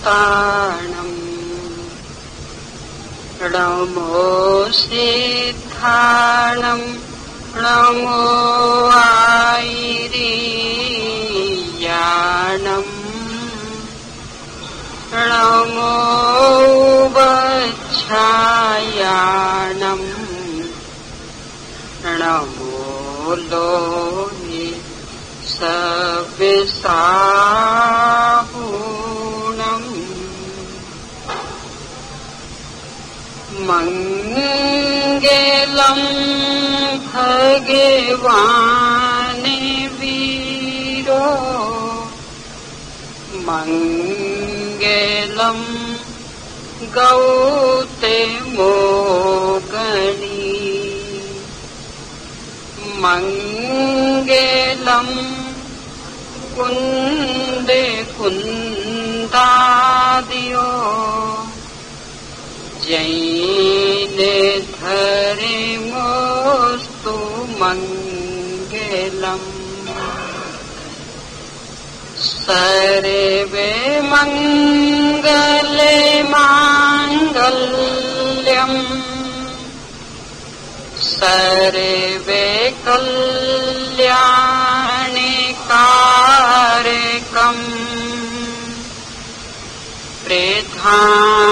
स्थाणम् नमो सिद्धाणम् नमो आयिरीयाणम् नमो वच्छायाणम् नमो लोहि सविसाहूणम् मंगलम् भगवान् वीरो मंगलम् गौतमो गणी मंगलम् कुन्दे कुन्दादियो जैने धरे मोस्तु मंगलम् सर्वे मंगले मांगल्यम् सर्वे कल्याणे कारकम् प्रधानम्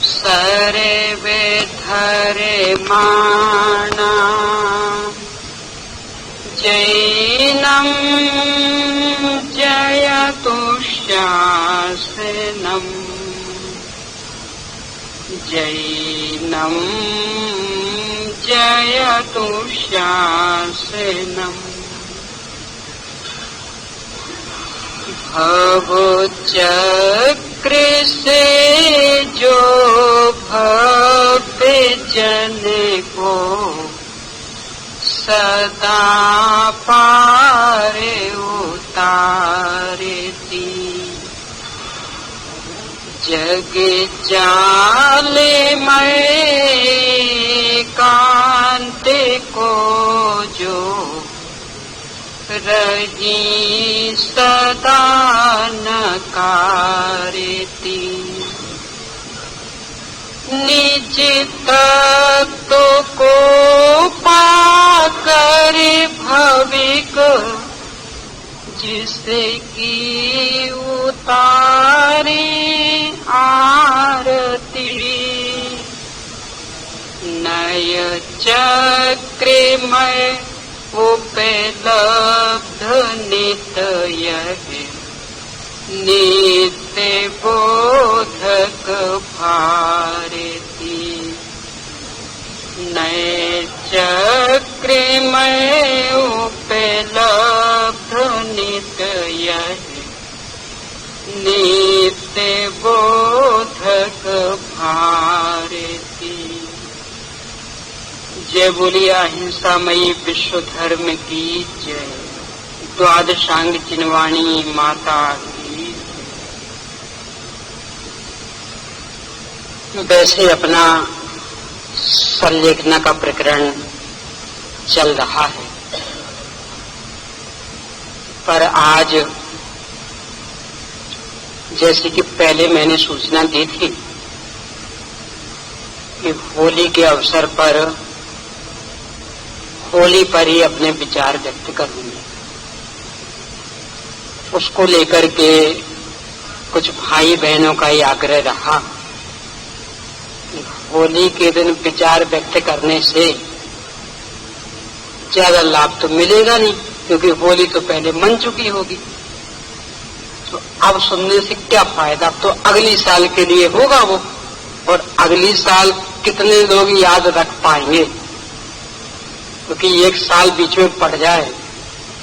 सर्वे धरे माना जैनम् जयतु शासनम् जैनम् जयतु शासनम् भवचक्र से जो भव्य जन को सदा पार उतारती जग जाले मैं कांत को जो रही सदा नकारती निज तत्व को पाकर भविक जिसे की उतारे आरती नय चक्रमय उपलब्ध नित्य नित्य बोधक भारती नय चक्रमय उपलब्ध नित्य नित्य बोधक भारती। जय बोलिए अहिंसामयी विश्व धर्म की जय। द्वादशांग चिन्वाणी माता की। वैसे अपना संलेखना का प्रकरण चल रहा है, पर आज जैसे कि पहले मैंने सूचना दी थी कि होली के अवसर पर होली पर ही अपने विचार व्यक्त करूंगी। उसको लेकर के कुछ भाई बहनों का ही आग्रह रहा, होली के दिन विचार व्यक्त करने से ज्यादा लाभ तो मिलेगा नहीं, क्योंकि होली तो पहले मन चुकी होगी। तो अब सुनने से क्या फायदा, तो अगली साल के लिए होगा वो, और अगली साल कितने लोग याद रख पाएंगे, क्योंकि एक साल बीच में पड़ जाए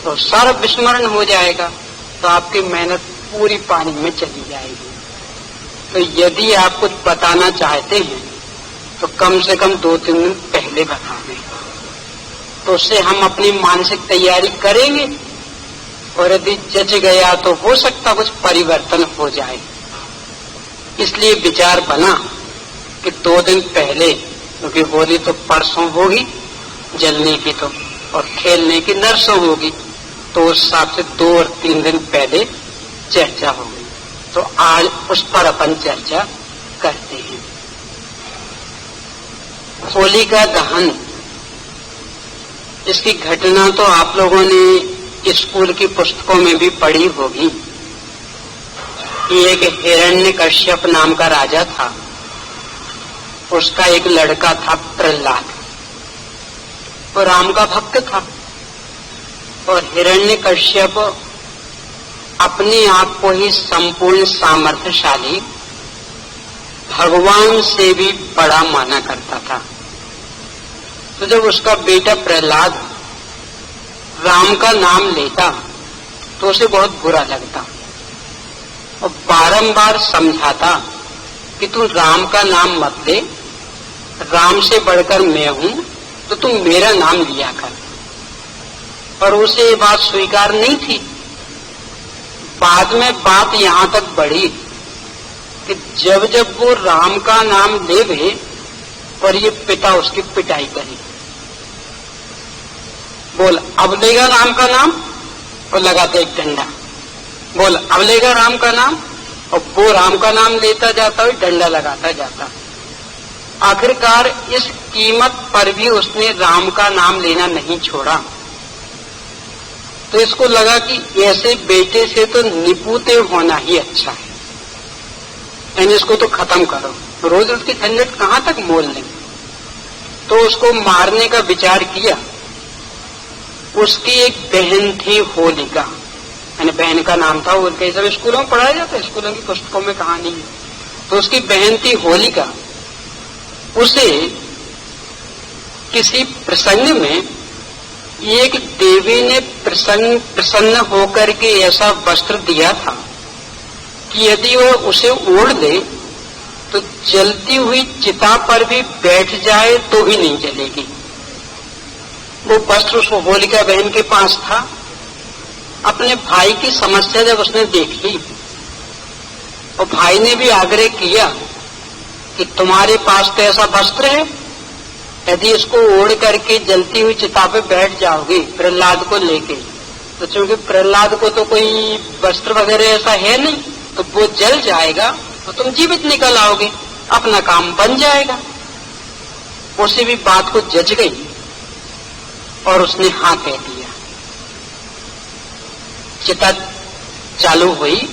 तो सारा विस्मरण हो जाएगा, तो आपकी मेहनत पूरी पानी में चली जाएगी। तो यदि आप कुछ बताना चाहते हैं तो कम से कम 2-3 दिन पहले बता दें, तो उससे हम अपनी मानसिक तैयारी करेंगे, और यदि जच गया तो हो सकता कुछ परिवर्तन हो जाए। इसलिए विचार बना कि 2 दिन पहले, क्योंकि होली तो परसों होगी जलने की तो, और खेलने की नरसों होगी, तो उस हिसाब से 2 और 3 दिन पहले चर्चा हो गई। तो आज उस पर अपन चर्चा करते हैं। होलिका दहन, इसकी घटना तो आप लोगों ने स्कूल की पुस्तकों में भी पढ़ी होगी कि एक हिरण्यकश्यप नाम का राजा था, उसका एक लड़का था प्रहलाद, वो राम का भक्त था। और हिरण्यकश्यप अपने आप को ही संपूर्ण सामर्थ्यशाली, भगवान से भी बड़ा माना करता था। तो जब उसका बेटा प्रहलाद राम का नाम लेता तो उसे बहुत बुरा लगता और बारंबार समझाता कि तू राम का नाम मत ले, राम से बढ़कर मैं हूं, तो तुम मेरा नाम लिया कर। पर उसे ये बात स्वीकार नहीं थी। बाद में बात यहां तक बढ़ी कि जब जब वो राम का नाम लेवे और ये पिता उसकी पिटाई करे, बोल अब लेगा राम का नाम, और लगाते एक डंडा, बोल अब लेगा राम का नाम, और वो राम का नाम लेता जाता और डंडा लगाता जाता। आखिरकार इस कीमत पर भी उसने राम का नाम लेना नहीं छोड़ा। तो इसको लगा कि ऐसे बेटे से तो निपुते होना ही अच्छा है, यानी इसको तो खत्म करो, रोज उसकी झंझट कहां तक मोल लें। तो उसको मारने का विचार किया। उसकी एक बहन थी होलिका, यानी बहन का नाम था, वो कई सब स्कूलों में पढ़ाया जाता है, स्कूलों की पुस्तकों में कहानी है। तो उसकी बहन थी होलिका। उसे किसी प्रसंग में एक देवी ने प्रसन्न होकर के ऐसा वस्त्र दिया था कि यदि वह उसे ओढ़ ले तो जलती हुई चिता पर भी बैठ जाए तो भी नहीं जलेगी। वो वस्त्र उस होलिका बहन के पास था। अपने भाई की समस्या जब उसने देख ली और भाई ने भी आग्रह किया कि तुम्हारे पास तो ऐसा वस्त्र है, यदि इसको ओढ़ करके जलती हुई चिता पे बैठ जाओगे प्रहलाद को लेके, तो चूंकि प्रहलाद को तो कोई वस्त्र वगैरह ऐसा है नहीं, तो वो जल जाएगा तो तुम जीवित निकल आओगे, अपना काम बन जाएगा। उसे भी बात को जज गई और उसने हाँ कह दिया। चिता चालू हुई,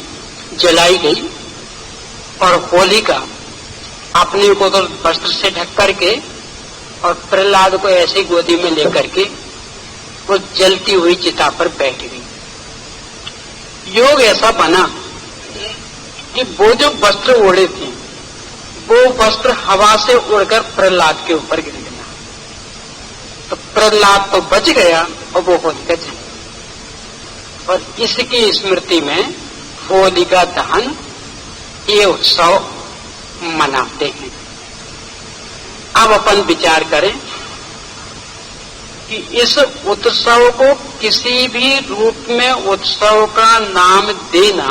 जलाई गई और होलिका अपने को तो वस्त्र से ढक करके और प्रहलाद को ऐसे गोदी में लेकर के वो जलती हुई चिता पर बैठ गई। योग ऐसा बना कि वो जो वस्त्र ओढ़े थे वो वस्त्र हवा से उड़कर प्रहलाद के ऊपर गिर गया। तो प्रहलाद तो बच गया और वो होलिका जल। और इसकी स्मृति में होलिका दहन ये उत्सव मनाते हैं। अब अपन विचार करें कि इस उत्सव को किसी भी रूप में उत्सव का नाम देना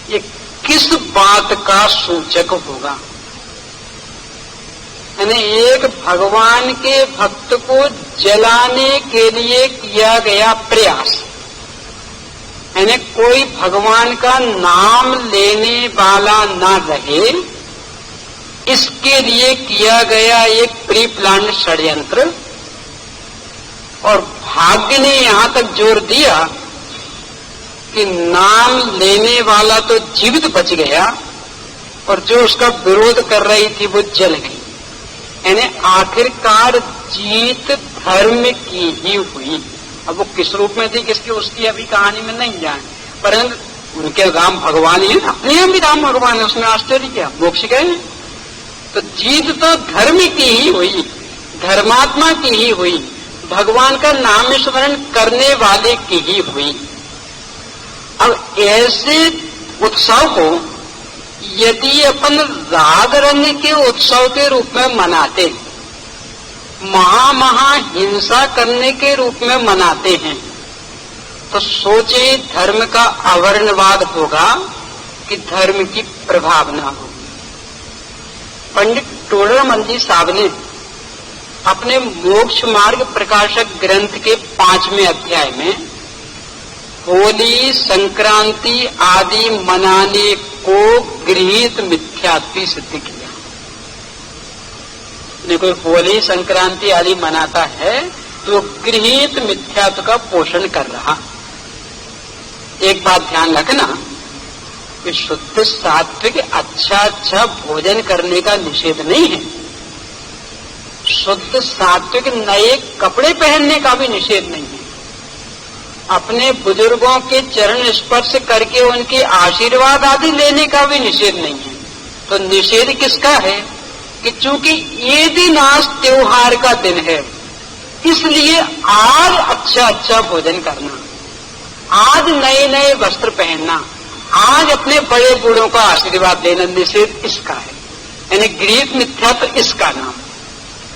ये किस बात का सूचक होगा। यानी एक भगवान के भक्त को जलाने के लिए किया गया प्रयास, यानी कोई भगवान का नाम लेने वाला ना रहे, इसके लिए किया गया एक प्री प्लान षड्यंत्र। और भाग्य ने यहां तक जोर दिया कि नाम लेने वाला तो जीवित बच गया और जो उसका विरोध कर रही थी वो जल गई। यानी आखिरकार जीत धर्म की ही हुई। अब वो किस रूप में थी, किसकी, उसकी अभी कहानी में नहीं जाए, परंतु उनके राम भगवान ही है, अपने यहाँ भी राम भगवान है, उसमें आश्चर्य क्या, मोक्ष गए। तो जीत तो धर्म की ही हुई, धर्मात्मा की ही हुई, भगवान का नाम स्मरण करने वाले की ही हुई। अब ऐसे उत्सव को यदि अपन राग रंग के उत्सव के रूप में मनाते, महा हिंसा करने के रूप में मनाते हैं, तो सोचे धर्म का अवर्णवाद होगा कि धर्म की प्रभावना होगी। पंडित टोडरमल जी साहब ने अपने मोक्ष मार्ग प्रकाशक ग्रंथ के 5वें अध्याय में होली संक्रांति आदि मनाने को गृहीत मिथ्यात्व सिद्ध किया। ने कोई होली संक्रांति आदि मनाता है तो गृहीत मिथ्यात्व का पोषण कर रहा। एक बात ध्यान रखना कि शुद्ध सात्विक अच्छा भोजन करने का निषेध नहीं है। शुद्ध सात्विक नए कपड़े पहनने का भी निषेध नहीं है। अपने बुजुर्गों के चरण स्पर्श करके उनके आशीर्वाद आदि लेने का भी निषेध नहीं है। तो निषेध किसका है कि चूंकि ये दिन आज त्योहार का दिन है, इसलिए आज अच्छा भोजन करना, आज नए नए वस्त्र पहनना, आज अपने बड़े बूढ़ों का आशीर्वाद लेना, निषेध इसका है। यानी गृहीत मिथ्यात्व इसका नाम।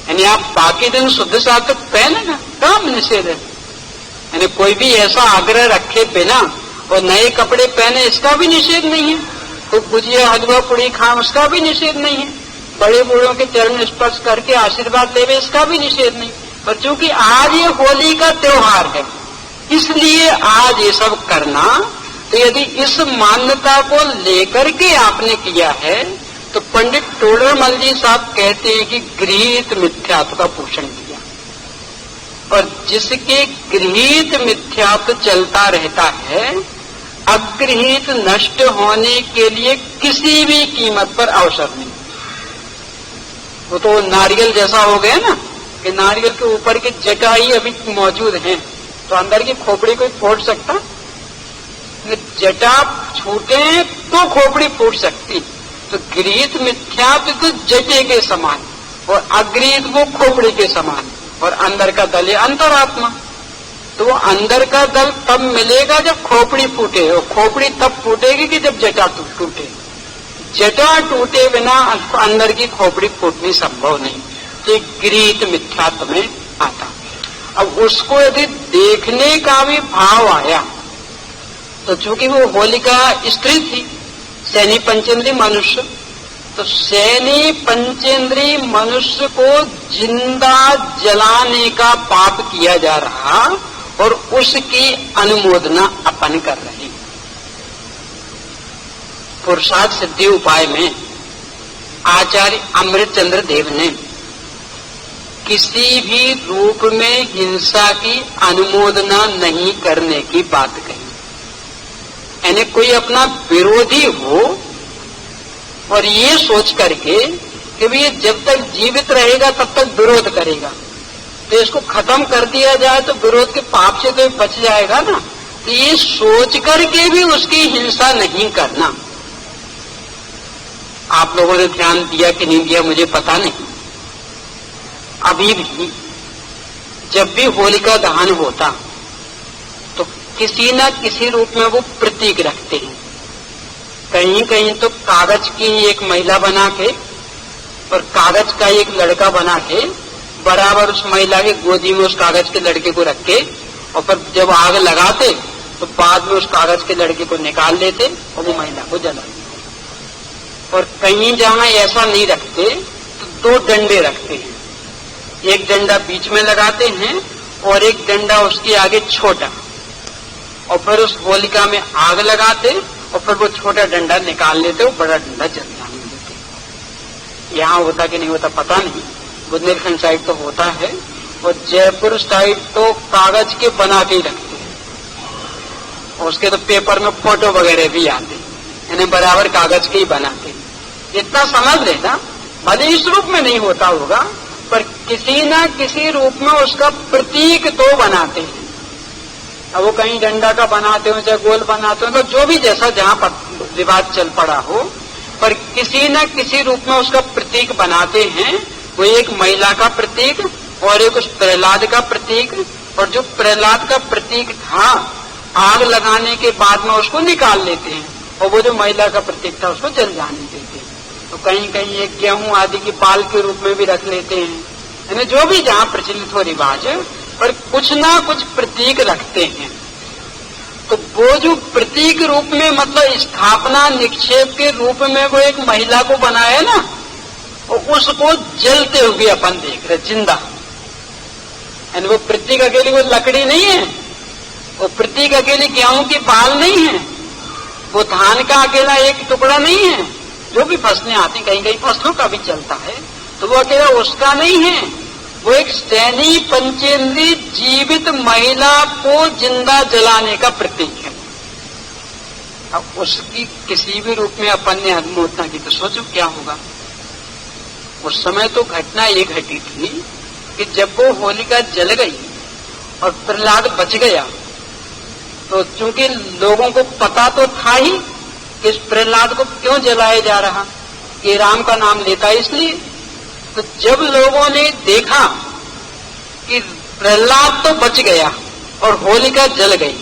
यानी आप बाकी दिन शुद्ध सात्विक पहने ना, काम निषेध है। यानी कोई भी ऐसा आग्रह रखे बिना और नए कपड़े पहने, इसका भी निषेध नहीं है। तो गुजिया हलवा पुड़ी खाएं, उसका भी निषेध नहीं है। बड़े बूढ़ों के चरण स्पर्श करके आशीर्वाद लेवे, इसका भी निषेध नहीं। पर चूंकि आज ये होली का त्योहार है, इसलिए आज ये सब करना। तो यदि इस मान्यता को लेकर के आपने किया है तो पंडित टोडरमल जी साहब कहते हैं कि गृहीत मिथ्यात्व का पोषण किया। और जिसके गृहीत मिथ्यात्व चलता रहता है, अगृहीत नष्ट होने के लिए किसी भी कीमत पर अवसर नहीं। वो तो नारियल जैसा हो गया ना कि नारियल के ऊपर की जटाई अभी मौजूद है, तो अंदर की खोपड़ी कोई फोड़ सकता? जटा छूटे तो खोपड़ी फूट सकती। तो गृहीत मिथ्यात्व तो जटे के समान और अगृहीत वो खोपड़ी के समान, और अंदर का दल है अंतरात्मा। तो वो अंदर का दल तब मिलेगा जब खोपड़ी फूटे, और खोपड़ी तब फूटेगी कि जब जटा टूटे। जटा टूटे बिना अंदर की खोपड़ी फूटनी संभव नहीं। तो गृहीत मिथ्यात्व में आता। अब उसको यदि देखने का भी भाव आया तो चूंकि वो होलिका स्त्री थी, सैनी पंचेंद्री मनुष्य, तो सैनी पंचेंद्री मनुष्य को जिंदा जलाने का पाप किया जा रहा और उसकी अनुमोदना अपन कर रहे। पुरुषार्थ सिद्धि उपाय में आचार्य अमृतचंद्र देव ने किसी भी रूप में हिंसा की अनुमोदना नहीं करने की बात कही। यानी कोई अपना विरोधी हो और ये सोच करके कि ये जब तक जीवित रहेगा तब तक विरोध करेगा, तो इसको खत्म कर दिया जाए तो विरोध के पाप से तो बच जाएगा ना। तो ये सोच करके भी उसकी हिंसा नहीं करना। आप लोगों ने ध्यान दिया कि नहीं दिया मुझे पता नहीं। अभी भी जब भी होलिका दहन होता तो किसी न किसी रूप में वो प्रतीक रखते हैं। कहीं कहीं तो कागज की एक महिला बना के और कागज का एक लड़का बना के बराबर उस महिला के गोदी में उस कागज के लड़के को रख के, और फिर जब आग लगाते तो बाद में उस कागज के लड़के को निकाल लेते और वो महिला को जला देते। और कहीं जहां ऐसा नहीं रखते तो 2 डंडे रखते हैं। एक डंडा बीच में लगाते हैं और एक डंडा उसके आगे छोटा, और फिर उस होलिका में आग लगाते और फिर वो छोटा डंडा निकाल लेते और बड़ा डंडा जल जाने देते। यहाँ होता कि नहीं होता पता नहीं, बुंदेलखंड साइड तो होता है, और जयपुर साइड तो कागज के बना के ही रखते हैं, और उसके तो पेपर में फोटो वगैरह भी आते, यानी बराबर कागज के ही बनाते। इतना समझ लेना, भले इस रूप में नहीं होता होगा पर किसी न किसी रूप में उसका प्रतीक तो बनाते हैं। अब वो कहीं डंडा का बनाते हो चाहे गोल बनाते हो, तो जो भी जैसा जहां पर विवाद चल पड़ा हो, पर किसी न किसी रूप में उसका प्रतीक बनाते हैं। वो एक महिला का प्रतीक और एक उस प्रहलाद का प्रतीक, और जो प्रहलाद का प्रतीक था आग लगाने के बाद में उसको निकाल लेते हैं, और वो जो महिला का प्रतीक था उसको जल जाने देते हैं। तो कहीं कहीं एक गेहूं आदि की पाल के रूप में भी रख लेते हैं, यानी जो भी जहां प्रचलित हो रिवाज है, पर कुछ ना कुछ प्रतीक रखते हैं। तो वो जो प्रतीक रूप में मतलब स्थापना निक्षेप के रूप में वो एक महिला को बनाया ना, और उसको जलते हुए अपन देख रहे जिंदा। यानी वो प्रतीक अकेली वो लकड़ी नहीं है, वो प्रतीक अकेले गेहूं के बाल नहीं है, वो धान का अकेला एक टुकड़ा नहीं है। जो भी फसलें आती, कहीं कहीं फसलों का भी चलता है, तो वो अकेला उसका नहीं है, वो एक सैनी पंचेंद्रीय जीवित महिला को जिंदा जलाने का प्रतीक है। अब उसकी किसी भी रूप में अपन ने आत्महत्या की तो सोचो क्या होगा। उस समय तो घटना ये घटी थी कि जब वो होलिका जल गई और प्रहलाद बच गया, तो चूंकि लोगों को पता तो था ही कि इस प्रहलाद को क्यों जलाया जा रहा, कि राम का नाम लेता इसलिए। तो जब लोगों ने देखा कि प्रहलाद तो बच गया और होलिका जल गई,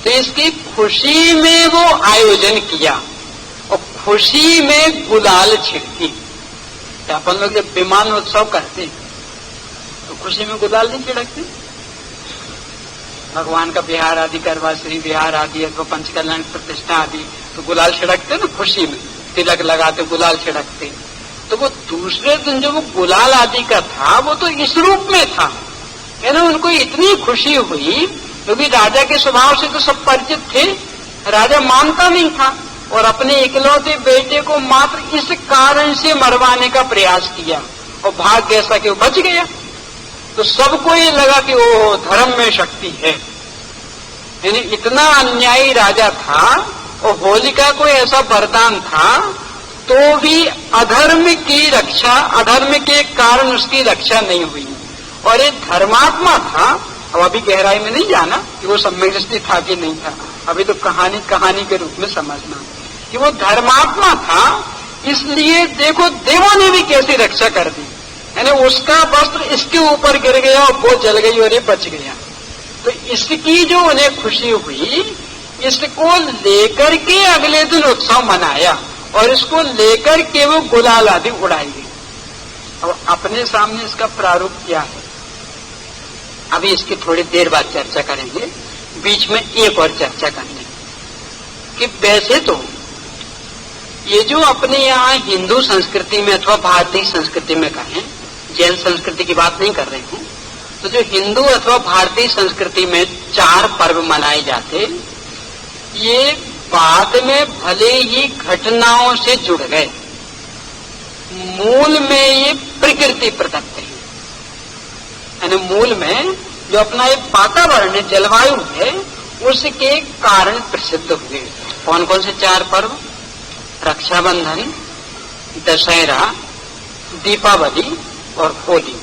तो इसकी खुशी में वो आयोजन किया और खुशी में गुलाल छिड़की। अपन लोग जब विमान उत्सव करते तो खुशी में गुलाल नहीं छिड़कते। भगवान का बिहार आदि करवा, श्री बिहार आदि अथवा पंचकल्याण प्रतिष्ठा आदि, तो गुलाल छिड़कते ना खुशी में, तिलक लगाते गुलाल छिड़कते। तो वो दूसरे दिन जो वो गुलाल आदि का था वो तो इस रूप में था, यानी उनको इतनी खुशी हुई, क्योंकि राजा के स्वभाव से तो सब परिचित थे। राजा मानता नहीं था और अपने इकलौते बेटे को मात्र इस कारण से मरवाने का प्रयास किया और भाग्य ऐसा कि वो बच गया। तो सबको ये लगा कि ओ धर्म में शक्ति है, यानी इतना अन्यायी राजा था और होलिका को ऐसा वरदान था, तो भी अधर्म की रक्षा, अधर्म के कारण उसकी रक्षा नहीं हुई। और ये धर्मात्मा था। अब अभी गहराई में नहीं जाना कि वो सम्यक दृष्टि था कि नहीं था, अभी तो कहानी कहानी के रूप में समझना कि वो धर्मात्मा था। इसलिए देखो देवों ने भी कैसी रक्षा कर दी, यानी उसका वस्त्र इसके ऊपर गिर गया और वो जल गई और ये बच गया। तो इसकी जो उन्हें खुशी हुई, इसको लेकर के अगले दिन उत्सव मनाया और इसको लेकर के वो गुलाल आदि उड़ाई गई। अब अपने सामने इसका प्रारूप क्या है, अभी इसकी थोड़ी देर बाद चर्चा करेंगे। बीच में एक और चर्चा करने कि वैसे तो ये जो अपने यहाँ हिंदू संस्कृति में अथवा भारतीय संस्कृति में कहें, जैन संस्कृति की बात नहीं कर रहे हैं, तो जो हिंदू अथवा भारतीय संस्कृति में 4 पर्व मनाए जाते, ये बाद में भले ही घटनाओं से जुड़ गए, मूल में ये प्रकृति प्रदत्त है। यानी मूल में जो अपना एक वातावरण है, जलवायु है, उसके कारण प्रसिद्ध हुए। कौन कौन से 4 पर्व? रक्षाबंधन, दशहरा, दीपावली और होली।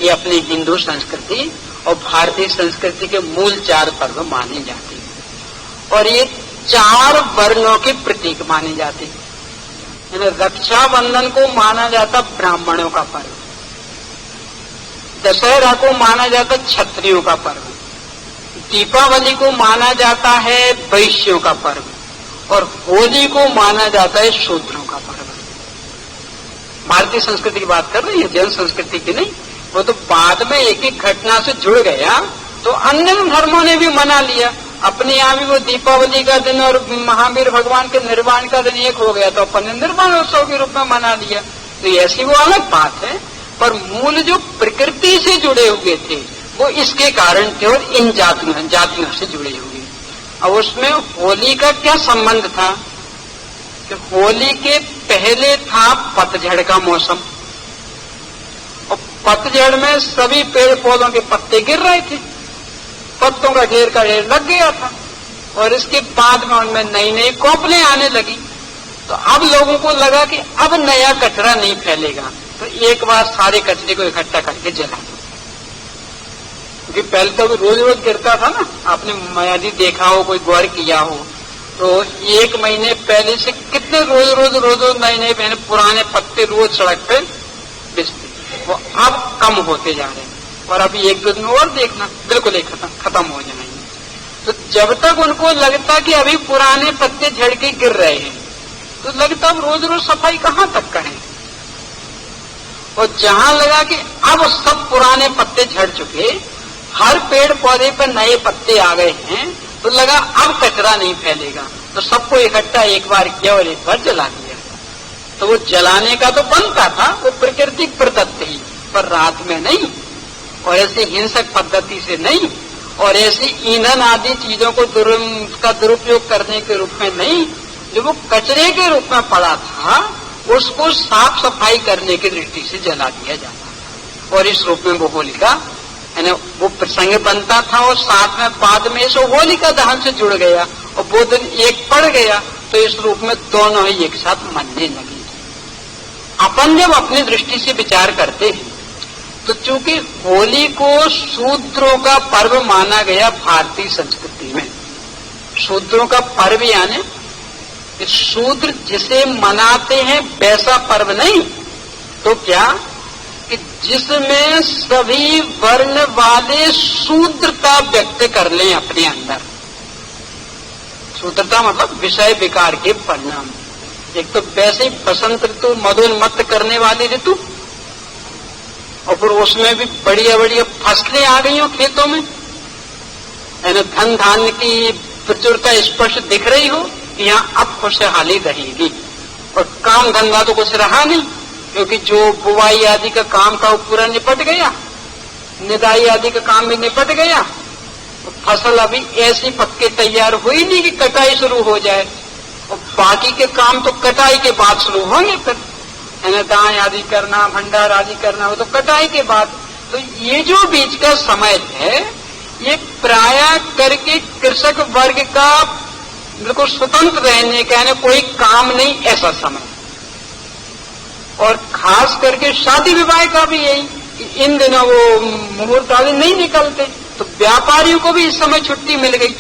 ये अपनी हिंदू संस्कृति और भारतीय संस्कृति के मूल 4 पर्व माने जाते हैं और ये 4 वर्णों के प्रतीक माने जाते हैं। रक्षाबंधन को माना जाता ब्राह्मणों का पर्व, दशहरा को माना जाता क्षत्रियों का पर्व, दीपावली को माना जाता है वैश्यों का पर्व और होली को माना जाता है शूद्रों का पर्व। भारतीय संस्कृति की बात कर रही है, जैन संस्कृति की नहीं। वो तो बाद में एक एक घटना से जुड़ गया, तो अन्य धर्मों ने भी मना लिया। अपने यहाँ भी वो दीपावली का दिन और महावीर भगवान के निर्वाण का दिन एक हो गया, तो अपन ने निर्वाण उत्सव के रूप में मना लिया। तो ऐसी वो अलग बात है, पर मूल जो प्रकृति से जुड़े हुए थे वो इसके कारण थे और इन जातियों से जुड़े हुए। अब उसमें होली का क्या संबंध था कि होली के पहले था पतझड़ का मौसम और पतझड़ में सभी पेड़ पौधों के पत्ते गिर रहे थे, पत्तों का ढेर का ढेर लग गया था और इसके बाद में उनमें नई नई कोपलें आने लगी। तो अब लोगों को लगा कि अब नया कचरा नहीं फैलेगा, तो एक बार सारे कचरे को इकट्ठा करके जला दो। क्योंकि पहले तो रोज रोज गिरता था ना, आपने यदि देखा हो, कोई गौर किया हो, तो 1 महीने पहले से कितने रोज नए नए पुराने पत्ते रोज सड़क पे बिछते, वो अब कम होते जा रहे हैं और अभी 1-2 दिन और देखना बिल्कुल ही खत्म हो जाएंगे। तो जब तक उनको लगता कि अभी पुराने पत्ते झड़ के गिर रहे हैं, तो लगता अब रोज रोज सफाई कहां तक करें। और जहां लगा कि अब सब पुराने पत्ते झड़ चुके, हर पेड़ पौधे पर नए पत्ते आ गए हैं, तो लगा अब कचरा नहीं फैलेगा, तो सबको इकट्ठा एक बार किया और एक बार जला दिया। तो वो जलाने का तो बनता था, वो प्रकृति प्रदत्त ही, पर रात में नहीं और ऐसे हिंसक पद्धति से नहीं और ऐसी ईंधन आदि चीजों को का दुरुपयोग करने के रूप में नहीं, जो वो कचरे के रूप में पड़ा था उसको साफ सफाई करने की दृष्टि से जला दिया जाता। और इस रूप में वो होलिका यानी वो प्रसंग बनता था और साथ में बाद में सो होलिका दहन से जुड़ गया और वो दिन एक पड़ गया, तो इस रूप में दोनों ही एक साथ मनने लगे। अपन जब अपनी दृष्टि से विचार करते हैं तो चूंकि होली को शूद्रों का पर्व माना गया भारतीय संस्कृति में, शूद्रों का पर्व यानी शूद्र जिसे मनाते हैं वैसा पर्व नहीं, तो क्या कि जिसमें सभी वर्ण वाले शूद्रता व्यक्त कर लें अपने अंदर। शूद्रता मतलब विषय विकार के परिणाम। एक तो वैसे ही बसंत ऋतु मधोन्मत्त करने वाली ऋतु, और फिर उसमें भी बढ़िया बढ़िया फसलें आ गई हो खेतों में, यानी धन धान्य की प्रचुरता स्पष्ट दिख रही हो कि यहाँ अब खुशहाली रहेगी। और काम धंधा तो कुछ रहा नहीं, क्योंकि जो बुवाई आदि का काम था वो पूरा निपट गया, निदाई आदि का काम भी निपट गया। तो फसल अभी ऐसी पक्के तैयार हुई नहीं कि कटाई शुरू हो जाए, और बाकी के काम तो कटाई के बाद शुरू होंगे। फिर यानी दाएं आदि करना, भंडार आदि करना हो तो कटाई के बाद। तो ये जो बीच का समय है ये प्रायः करके कृषक वर्ग का बिल्कुल स्वतंत्र रहने का, यानी कोई काम नहीं ऐसा समय। और खास करके शादी विवाह का भी यही कि इन दिनों वो मुहूर्त आदि नहीं निकलते, तो व्यापारियों को भी इस समय छुट्टी मिल गई।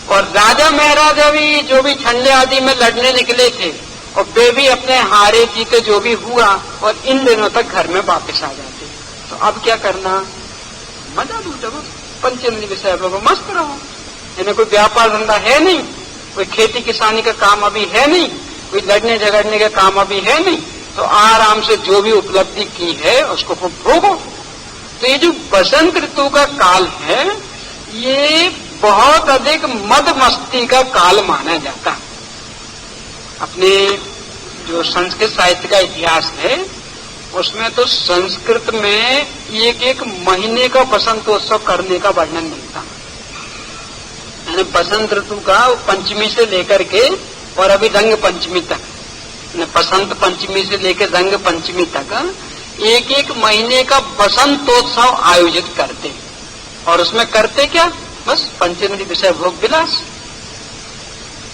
और राजा महाराजा भी जो भी ठंडे आदि में लड़ने निकले थे और वे भी अपने हारे जीते जो भी हुआ और इन दिनों तक घर में वापस आ जाते। तो अब क्या करना, मजा लूटो, पंचमी विषय को मस्त रहो। इन्हें कोई व्यापार धंधा है नहीं, कोई खेती किसानी का काम अभी है नहीं, कोई लड़ने झगड़ने का काम अभी है नहीं, तो आराम से जो भी उपलब्धि की है उसको भोगो। तो ये जो बसंत ऋतु का काल है ये बहुत अधिक मद मस्ती का काल माना जाता है। अपने जो संस्कृत साहित्य का इतिहास है उसमें तो संस्कृत में एक एक महीने का बसंतोत्सव करने का वर्णन मिलता है। यानी बसंत ऋतु का पंचमी से लेकर के और अभी रंग पंचमी तक, बसंत पंचमी से लेकर रंग पंचमी तक एक एक महीने का बसंतोत्सव आयोजित करते। और उसमें करते क्या, बस पंचमी विषय भोग विलास,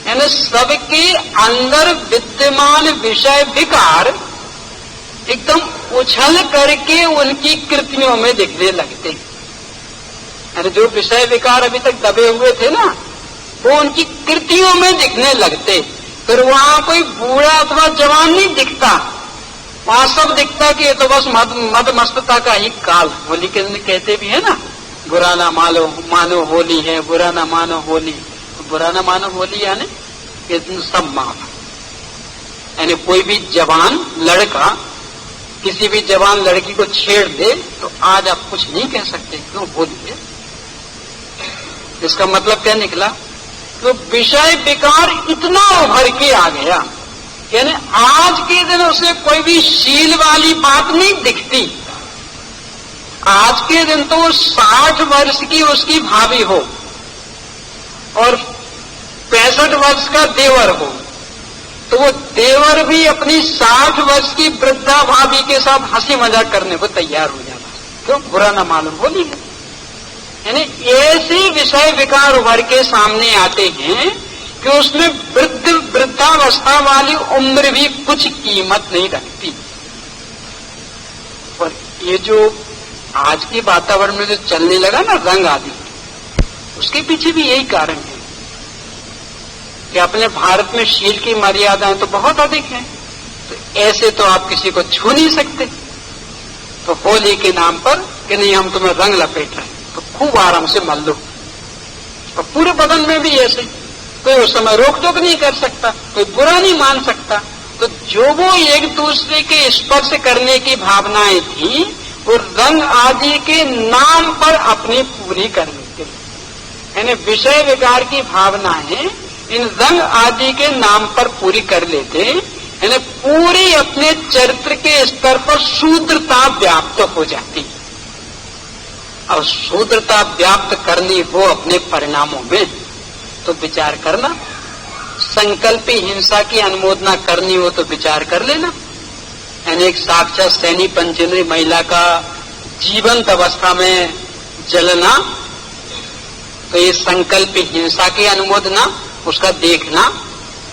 यानी सबके अंदर विद्यमान विषय विकार एकदम उछल करके उनकी कृतियों में दिखने लगते। यानी जो विषय विकार अभी तक दबे हुए थे ना वो उनकी कृतियों में दिखने लगते। फिर वहां कोई बूढ़ा अथवा जवान नहीं दिखता, वहां सब दिखता कि ये तो बस मद मस्तता का ही काल। होली के दिन कहते भी है ना, बुरा ना मानो होली है, बुरा ना मानो होली। तो बुरा ना मानो होली यानी कि सब माफ। यानी कोई भी जवान लड़का किसी भी जवान लड़की को छेड़ दे तो आज आप कुछ नहीं कह सकते, क्यों, होली है। इसका मतलब क्या निकला, तो विषय विकार इतना उभर के आ गया, यानी आज के दिन उसे कोई भी शील वाली बात नहीं दिखती। आज के दिन तो 60 वर्ष की उसकी भाभी हो और 65 वर्ष का देवर हो, तो वो देवर भी अपनी 60 वर्ष की वृद्धा भाभी के साथ हंसी मजाक करने को तैयार हो जाता। क्यों, बुरा ना मालूम होली है। यानी ऐसे विषय विकार उभर के सामने आते हैं कि उसमें वृद्धावस्था वाली उम्र भी कुछ कीमत नहीं रखती। और ये जो आज के वातावरण में जो चलने लगा ना रंग आदि, उसके पीछे भी यही कारण है कि अपने भारत में शील की मर्यादाएं तो बहुत अधिक हैं, तो ऐसे तो आप किसी को छू नहीं सकते। तो होली के नाम पर कि नहीं हम तुम्हें रंग लपेट रहे हैं तो खूब आराम से मल लो, और पूरे बदन में भी ऐसे, कोई उस समय रोक टोक नहीं कर सकता, कोई बुरा नहीं मान सकता। तो जो वो एक दूसरे के स्पर्श करने की भावनाएं थी वो रंग आदि के नाम पर अपनी पूरी कर लेते। यानी विषय विकार की भावनाएं इन रंग आदि के नाम पर पूरी कर लेते, यानी पूरी अपने चरित्र के स्तर पर शूद्रता व्याप्त हो जाती। अब शूद्रता व्याप्त करनी हो अपने परिणामों में तो विचार करना, संकल्पी हिंसा की अनुमोदना करनी हो तो विचार कर लेना। यानी एक साक्षात सैनी पंचेंद्रीय महिला का जीवंत अवस्था में जलना, तो ये संकल्पी हिंसा की अनुमोदना, उसका देखना,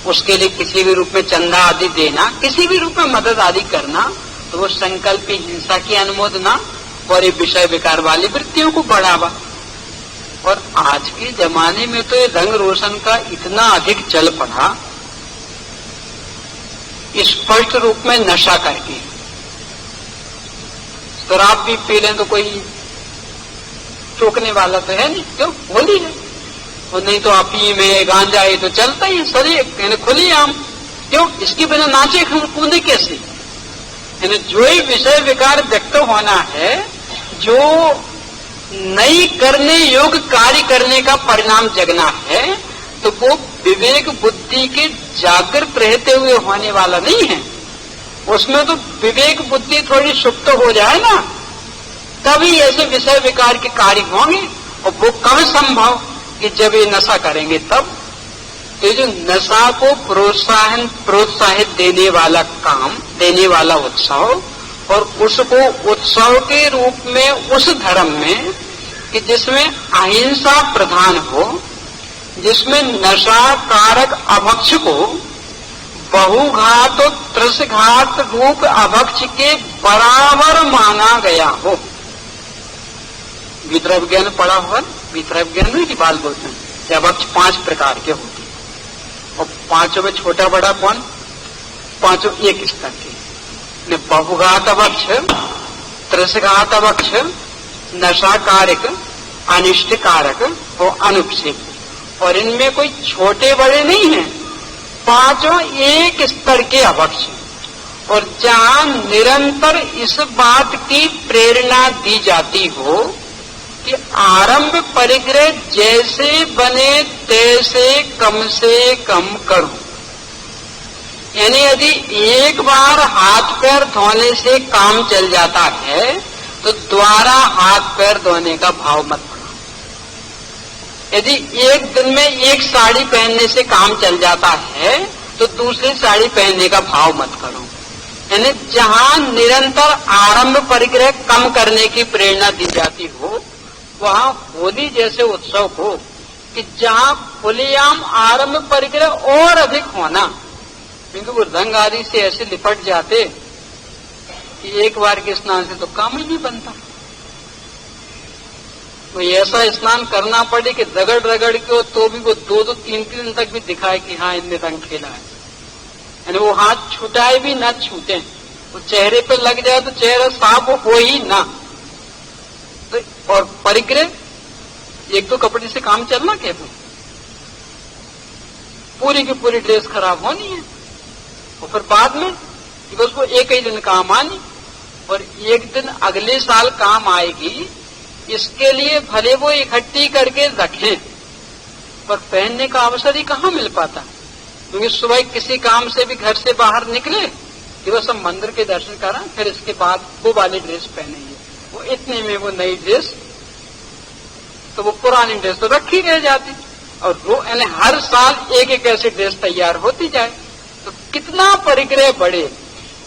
उसके लिए किसी भी रूप में चंदा आदि देना, किसी भी रूप में मदद आदि करना, तो वो संकल्पी हिंसा की अनुमोदना और ये विषय विकार वाली वृत्तियों को बढ़ावा। और आज के जमाने में तो ये रंग रोशन का इतना अधिक चल पड़ा, स्पष्ट रूप में नशा करके। शराब भी पी लें तो कोई टोकने वाला तो है नहीं, क्यों? होली है। और नहीं तो अफीम में गांजा है तो चलता ही शरीर खुली आम, क्यों? इसके बिना नाचे कूदे कैसे? यानी जो ही विषय विकार व्यक्त होना है, जो नई करने योग्य कार्य करने का परिणाम जगना है, तो वो विवेक बुद्धि के जागृत रहते हुए होने वाला नहीं है। उसमें तो विवेक बुद्धि थोड़ी सुप्त हो जाए ना, तभी ऐसे विषय विकार के कार्य होंगे। और वो कब संभव? कि जब ये नशा करेंगे तब। तो जो नशा को प्रोत्साहित देने वाला काम, देने वाला उत्सव, और उसको उत्सव के रूप में उस धर्म में कि जिसमें अहिंसा प्रधान हो, जिसमें नशा कारक अभक्ष को बहुघात और त्रसघात रूप अभक्ष के बराबर माना गया हो। वितरक ज्ञान पढ़ा हुआ, वितरक ज्ञान में की बात बोलते हैं। अभक्ष 5 प्रकार के होते हैं और 5 में छोटा बड़ा कौन? 5 एक स्तर के। बहुघात अभक्ष, त्रसघात अभक्ष, नशा कारक, अनिष्ट कारक और अनुपसेक। और इनमें कोई छोटे बड़े नहीं हैं, 5 एक स्तर के अभक्ष। और जहां निरंतर इस बात की प्रेरणा दी जाती हो कि आरंभ परिग्रह जैसे बने तैसे कम से कम करो। यानी यदि एक बार हाथ पैर धोने से काम चल जाता है तो दोबारा हाथ पैर धोने का भाव मत करो। यदि एक दिन में एक साड़ी पहनने से काम चल जाता है तो दूसरी साड़ी पहनने का भाव मत करो। यानी जहां निरंतर आरंभ परिग्रह कम करने की प्रेरणा दी जाती हो, वहां होली जैसे उत्सव को कि जहां खुलेआम आरंभ परिग्रह और अधिक होना, क्योंकि वो रंग आदि से ऐसे लिपट जाते कि एक बार के स्नान से तो काम ही नहीं बनता। तो ऐसा स्नान करना पड़े कि रगड़ रगड़ के तो भी वो 2-2, 3-3 दिन तक भी दिखाए कि हाँ इनने रंग खेला है। यानी वो हाथ छुटाए भी ना छूटे, वो चेहरे पे लग जाए तो चेहरा साफ हो ही ना। तो और परिग्रह, एक तो कपड़े से काम चलना कहते, पूरी की पूरी ड्रेस खराब होनी है। और फिर बाद में कि उसको एक ही दिन काम आनी और एक दिन अगले साल काम आएगी, इसके लिए भले वो इकट्ठी करके रखें, पर पहनने का अवसर ही कहाँ मिल पाता। क्योंकि सुबह किसी काम से भी घर से बाहर निकले कि बस हम मंदिर के दर्शन करा, फिर इसके बाद वो वाली ड्रेस पहनेंगे। वो इतने में वो नई ड्रेस, तो वो पुरानी ड्रेस तो रखी रह जाती। और वो यानी हर साल एक एक ऐसी ड्रेस तैयार होती जाए तो कितना परिग्रह बढ़े।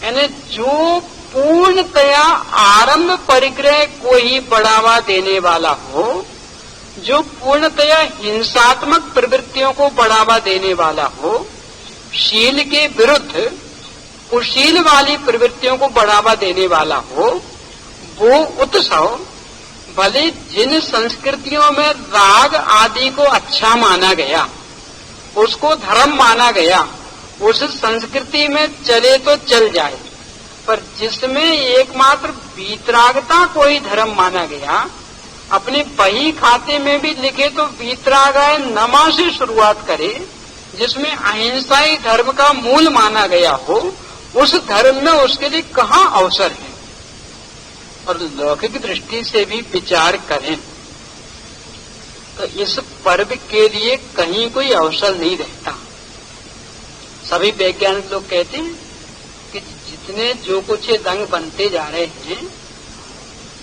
यानी जो पूर्णतया आरंभ परिग्रह को ही बढ़ावा देने वाला हो, जो पूर्णतया हिंसात्मक प्रवृत्तियों को बढ़ावा देने वाला हो, शील के विरुद्ध कुशील वाली प्रवृत्तियों को बढ़ावा देने वाला हो, वो उत्सव भले जिन संस्कृतियों में राग आदि को अच्छा माना गया, उसको धर्म माना गया, उस संस्कृति में चले तो चल जाए, पर जिसमें एकमात्र वीतरागता को ही धर्म माना गया, अपने बही खाते में भी लिखे तो वीतरागाय नमा से शुरुआत करे, जिसमें अहिंसा ही धर्म का मूल माना गया हो, उस धर्म में उसके लिए कहाँ अवसर है। और लौकिक दृष्टि से भी विचार करें तो इस पर्व के लिए कहीं कोई अवसर नहीं रहता। सभी वैज्ञानिक लोग कहते हैं कि जितने जो कुछ रंग बनते जा रहे हैं,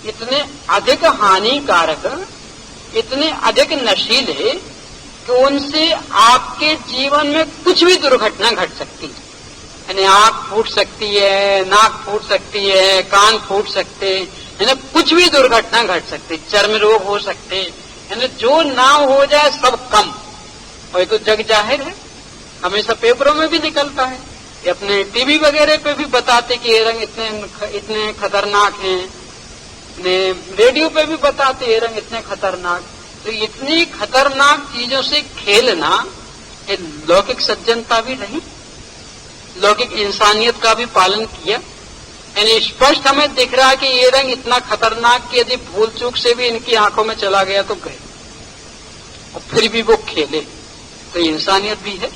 इतने अधिक हानिकारक, इतने अधिक नशीले कि उनसे आपके जीवन में कुछ भी दुर्घटना घट सकती है। यानी आंख फूट सकती है, नाक फूट सकती है, कान फूट सकते, यानी कुछ भी दुर्घटना घट सकती, चर्म रोग हो सकते, यानी जो ना हो जाए सब कम। और ये तो जग जाहिर है, हमेशा पेपरों में भी निकलता है, ये अपने टीवी वगैरह पे भी बताते कि ये रंग इतने खतरनाक हैं, रेडियो पे भी बताते ये रंग इतने खतरनाक। तो इतनी खतरनाक चीजों से खेलना ये लौकिक सज्जनता भी नहीं, लौकिक इंसानियत का भी पालन किया। यानी स्पष्ट हमें दिख रहा है कि ये रंग इतना खतरनाक कि यदि भूल चूक से भी इनकी आंखों में चला गया तो गए, और फिर भी वो खेले, तो इंसानियत भी है।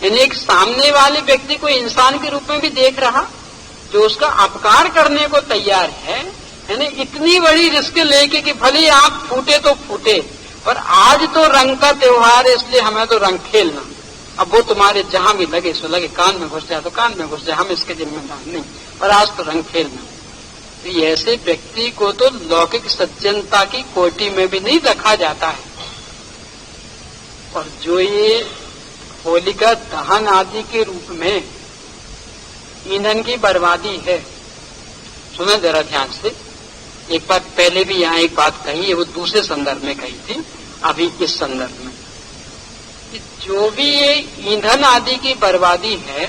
यानी एक सामने वाले व्यक्ति को इंसान के रूप में भी देख रहा, जो उसका अपकार करने को तैयार है। यानी इतनी बड़ी रिस्क लेके कि भले आंख फूटे तो फूटे, पर आज तो रंग का त्योहार है इसलिए हमें तो रंग खेलना, अब वो तुम्हारे जहां भी लगे सो लगे, कान में घुस जाए तो कान में घुस जाए, हम इसके जिम्मेदार नहीं, पर आज तो रंग खेलना। तो ऐसे व्यक्ति को तो लौकिक सज्जनता की कोटि में भी नहीं रखा जाता है। और जो ये होलिका दहन आदि के रूप में ईंधन की बर्बादी है, सुनो जरा ध्यान से, एक बार पहले भी यहाँ एक बात कही है, वो दूसरे संदर्भ में कही थी, अभी इस संदर्भ में, कि जो भी ये ईंधन आदि की बर्बादी है,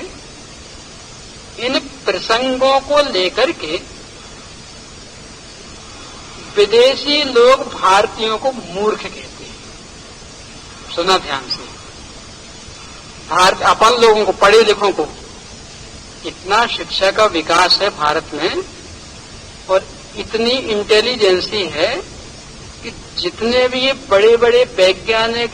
इन प्रसंगों को लेकर के विदेशी लोग भारतीयों को मूर्ख कहते हैं। सुना ध्यान से, भारत अपन लोगों को, पढ़े लिखों को इतना शिक्षा का विकास है भारत में, और इतनी इंटेलिजेंसी है कि जितने भी ये बड़े बड़े वैज्ञानिक